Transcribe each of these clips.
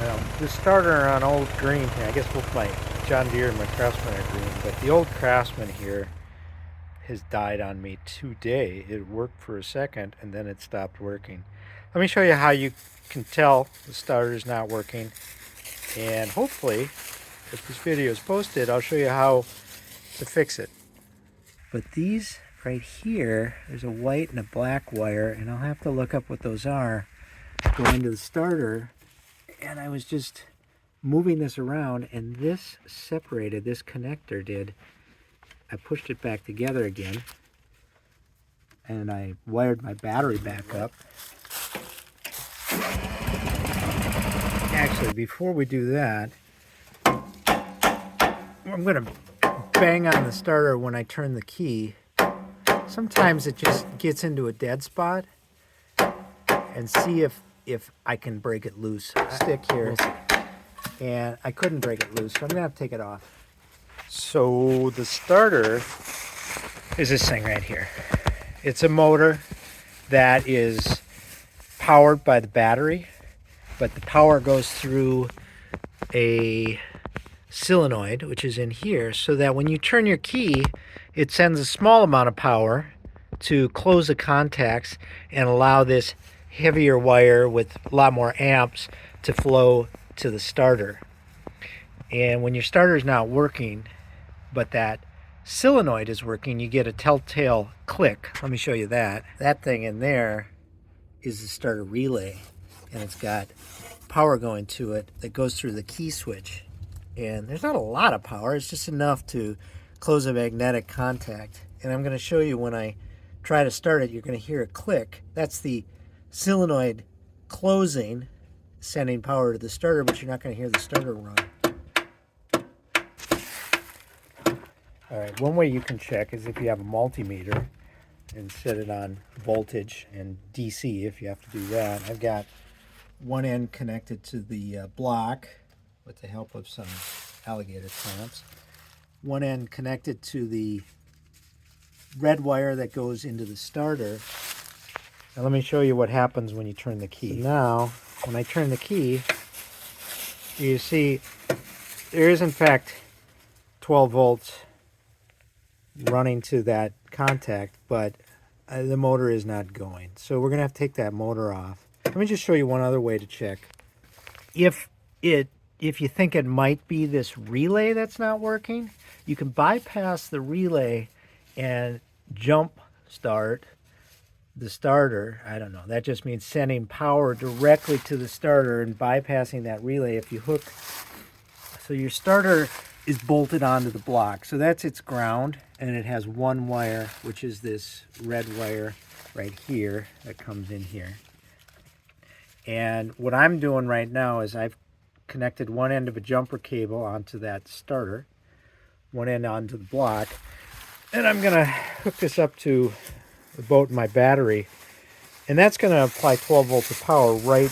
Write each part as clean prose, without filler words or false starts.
Well, the starter on old green, I guess both my John Deere and my Craftsman are green, but the old Craftsman here has died on me today. It worked for a second and then it stopped working. Let me show you how you can tell the starter is not working, and hopefully, if this video is posted, I'll show you how to fix it. But these right here, there's a white and a black wire, and I'll have to look up what those are going to the starter. And I was just moving this around and this separated, this connector did. I pushed it back together again and I wired my battery back up. Actually, before we do that, I'm going to bang on the starter when I turn the key. Sometimes it just gets into a dead spot, and see if I can break it loose. Stick here, and I couldn't break it loose, so I'm going to have to take it off. So the starter is this thing right here. It's a motor that is powered by the battery, but the power goes through a solenoid, which is in here, so that when you turn your key, it sends a small amount of power to close the contacts and allow this heavier wire with a lot more amps to flow to the starter. And when your starter is not working, but that solenoid is working, you get a telltale click. Let me show you that. That thing in there is the starter relay, and it's got power going to it that goes through the key switch. And there's not a lot of power, it's just enough to close a magnetic contact. And I'm going to show you when I try to start it, you're going to hear a click. That's the solenoid closing, sending power to the starter, but you're not going to hear the starter run. All right, one way you can check is if you have a multimeter and set it on voltage and DC if you have to do that. I've got one end connected to the block with the help of some alligator clamps. One end connected to the red wire that goes into the starter. Now let me show you what happens when you turn the key. So now, when I turn the key, you see there is in fact 12 volts running to that contact, but the motor is not going. So we're going to have to take that motor off. Let me just show you one other way to check. If you think it might be this relay that's not working, you can bypass the relay and jump start the starter. I don't know, that just means sending power directly to the starter and bypassing that relay. If you hook, so your starter is bolted onto the block, so that's its ground, and it has one wire, which is this red wire right here that comes in here. And what I'm doing right now is I've connected one end of a jumper cable onto that starter, one end onto the block, and I'm gonna hook this up to the boat in my battery, and that's gonna apply 12 volts of power right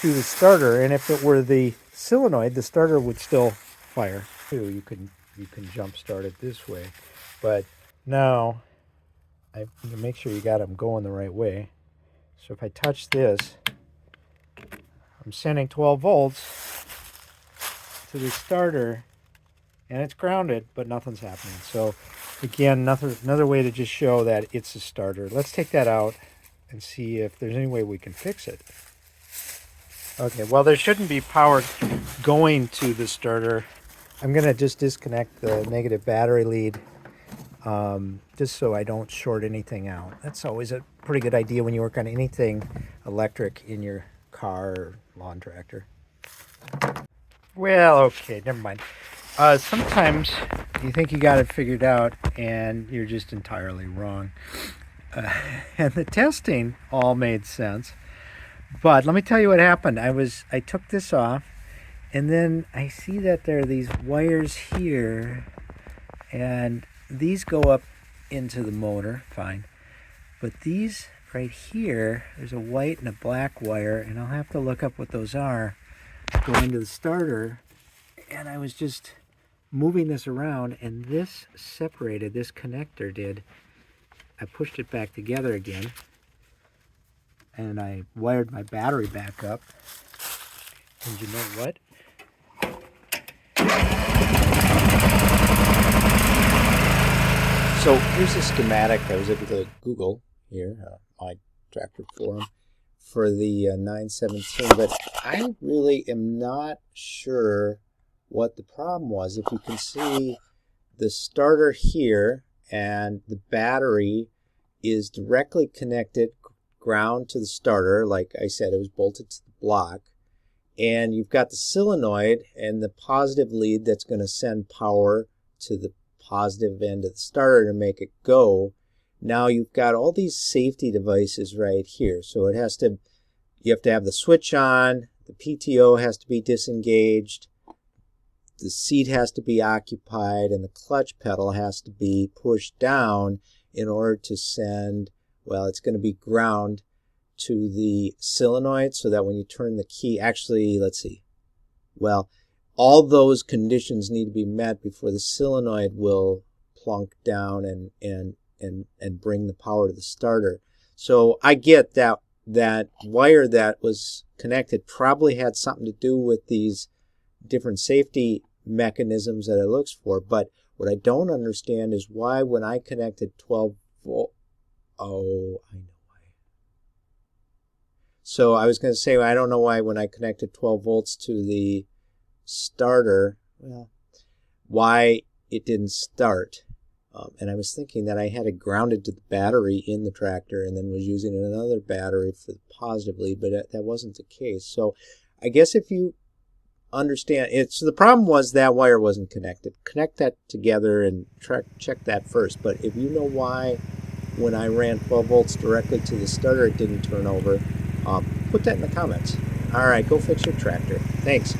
to the starter. And if it were the solenoid, the starter would still fire too. You can jump start it this way, but now I can make sure you got them going the right way. So if I touch this, I'm sending 12 volts to the starter, and it's grounded, but nothing's happening. So again, another way to just show that it's a starter. Let's take that out and see if there's any way we can fix it. Okay, well, there shouldn't be power going to the starter. I'm going to just disconnect the negative battery lead just so I don't short anything out. That's always a pretty good idea when you work on anything electric in your car or lawn tractor. Well, okay, never mind. Sometimes you think you got it figured out and you're just entirely wrong. And the testing all made sense. But let me tell you what happened. I took this off, and then I see that there are these wires here, and these go up into the motor, fine. But these right here, there's a white and a black wire, and I'll have to look up what those are, going to the starter. And I was just moving this around, and this separated, this connector did. I pushed it back together again, and I wired my battery back up. And you know what? So here's a schematic I was able to Google here, my tractor forum, for the 917, but I really am not sure what the problem was. If you can see the starter here and the battery is directly connected ground to the starter. Like I said, it was bolted to the block. And you've got the solenoid and the positive lead that's going to send power to the positive end of the starter to make it go. Now you've got all these safety devices right here. So you have to have the switch on, the PTO has to be disengaged, the seat has to be occupied, and the clutch pedal has to be pushed down in order to send, well, it's going to be ground to the solenoid so that when you turn the key, actually, let's see, well, all those conditions need to be met before the solenoid will plunk down and bring the power to the starter. So I get that wire that was connected probably had something to do with these different safety mechanisms that it looks for, but what I don't understand is why when I connected 12 volt, oh, I know why. So I was going to say, I don't know why when I connected 12 volts to the starter, well, why it didn't start. And I was thinking that I had it grounded to the battery in the tractor and then was using another battery for the positive lead, but that wasn't the case. So I guess if you understand it, so the problem was that wire wasn't connected. Connect that together and check that first. But if you know why when I ran 12 volts directly to the starter it didn't turn over, put that in the comments. All right, go fix your tractor. Thanks.